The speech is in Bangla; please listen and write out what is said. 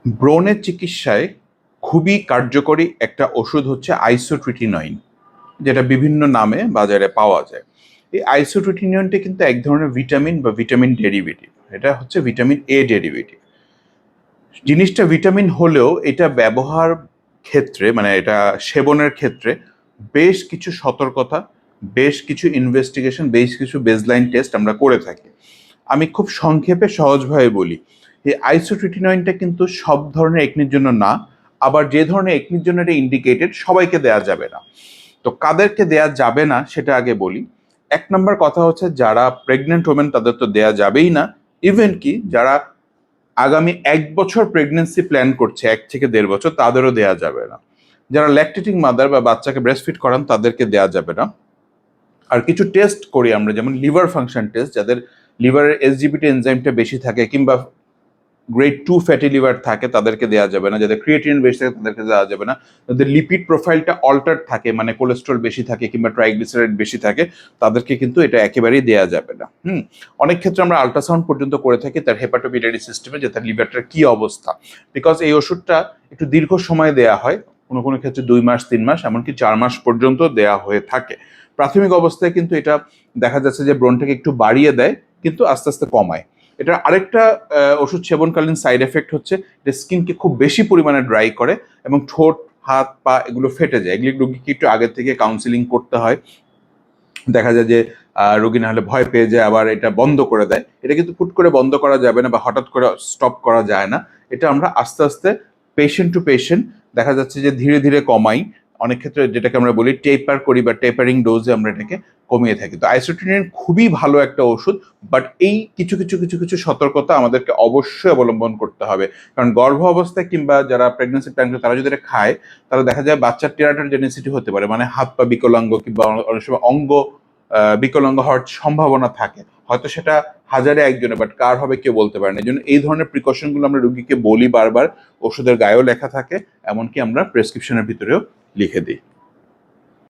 ব্রণের চিকিৎসায় খুবই কার্যকরী একটা ওষুধ হচ্ছে আইসোট্রিটিনয়েন, যেটা বিভিন্ন নামে বাজারে পাওয়া যায়। এই আইসোট্রিটিনয়েনটা কিন্তু এক ধরনের ভিটামিন বা ভিটামিন ডেরিভেটিভ। এটা হচ্ছে ভিটামিন এ ডেরিভেটিভ। জিনিসটা ভিটামিন হলেও এটা ব্যবহার ক্ষেত্রে মানে এটা সেবনের ক্ষেত্রে বেশ কিছু সতর্কতা, বেশ কিছু ইনভেস্টিগেশন, বেশ কিছু বেসলাইন টেস্ট আমরা করে থাকি। আমি খুব সংক্ষেপে সহজভাবে বলি, এই আইসোট্রিটিনয়েনটা কিন্তু সব ধরনের একনির জন্য না, আবার যে ধরনের একনির জন্য এটা ইন্ডিকেটেড সবাইকে দেয়া যাবে না। তো কাদেরকে দেয়া যাবে না সেটা আগে বলি। এক নম্বর কথা হচ্ছে যারা প্রেগনেন্ট ওমেন তাদের তো দেয়া যাবেই না। ইভেন কি যারা আগামী 1 বছর প্রেগনেন্সি প্ল্যান করছে, 1 থেকে 1.5 বছর, তাদেরও দেয়া যাবে না। যারা ল্যাকটেটিং মাদার বা বাচ্চাকে ব্রেস্টফিড করান তাদেরকে দেয়া যাবে না। আর কিছু টেস্ট করি আমরা, যেমন লিভার ফাংশন টেস্ট, যাদের লিভারের এসজিপিটি এনজাইমটা বেশি থাকে কিংবা গ্রেড 2 ফ্যাটি লিভার থাকে তাদেরকে দেওয়া যাবে না, যাদের ক্রিয়েটিনিন বেশি থাকে তাদেরকে দেওয়া যাবে না, যাদের লিপিড প্রোফাইলটা অল্টার থাকে মানে কোলেস্ট্রল বেশি থাকে কিংবা ট্রাইগ্লিসারাইড বেশি থাকে তাদেরকে কিন্তু এটা একেবারেই দেওয়া যাবে না। অনেক ক্ষেত্রে আমরা আল্ট্রাসাউন্ড পর্যন্ত করে থাকি তার হেপাটোবিলিয়ারি সিস্টেমে, যে তার লিভারটার কি অবস্থা, বিকজ এই ওষুধটা একটু দীর্ঘ সময় দেওয়া হয়, কোনো কোনো ক্ষেত্রে 2 মাস 3 মাস এমনকি 4 মাস পর্যন্ত দেওয়া হয়ে থাকে। প্রাথমিক অবস্থায় কিন্তু এটা দেখা যাচ্ছে যে ব্রণটাকে একটু বাড়িয়ে দেয় কিন্তু আস্তে আস্তে কমায়। এটার আরেকটা ওষুধ সেবনকালীন সাইড এফেক্ট হচ্ছে এটা স্কিনকে খুব বেশি পরিমাণে ড্রাই করে এবং ঠোঁট, হাত, পা এগুলো ফেটে যায়। এগুলি রোগীকে একটু আগে থেকে কাউন্সিলিং করতে হয়। দেখা যায় যে রোগী না হলে ভয় পেয়ে যায়, আবার এটা বন্ধ করে দেয়। এটা কিন্তু হুট করে বন্ধ করা যাবে না বা হঠাৎ করে স্টপ করা যায় না। এটা আমরা আস্তে আস্তে পেশেন্ট টু পেশেন্ট দেখা যাচ্ছে যে ধীরে ধীরে কমাই। অনেক ক্ষেত্রে যেটাকে আমরা বলি টেপার করি বা টেপারিং ডোজে আমরা এটাকে কমিয়ে থাকি। তো আইসোট্রিটিন খুবই ভালো একটা ওষুধ, বাট এই কিছু কিছু কিছু কিছু সতর্কতা আমাদেরকে অবশ্যই অবলম্বন করতে হবে। কারণ গর্ভ অবস্থায় কিংবা যারা প্রেগনেন্সি প্ল্যান করে তারা যদি এটা খায় তাহলে দেখা যায় বাচ্চার টেরাটোজেনিসিটি হতে পারে, মানে হাত পা বিকলাঙ্গ কিংবা অনেক সময় অঙ্গ বিকলাঙ্গ হওয়ার সম্ভাবনা থাকে। হয়তো সেটা হাজারে একজনে, বাট কার হবে কেউ বলতে পারে না। এই জন্য এই ধরনের প্রিকশনগুলো আমরা রোগীকে বলি বারবার, ওষুধের গায়েও লেখা থাকে, এমনকি আমরা প্রেসক্রিপশনের ভিতরেও লিখে দিই।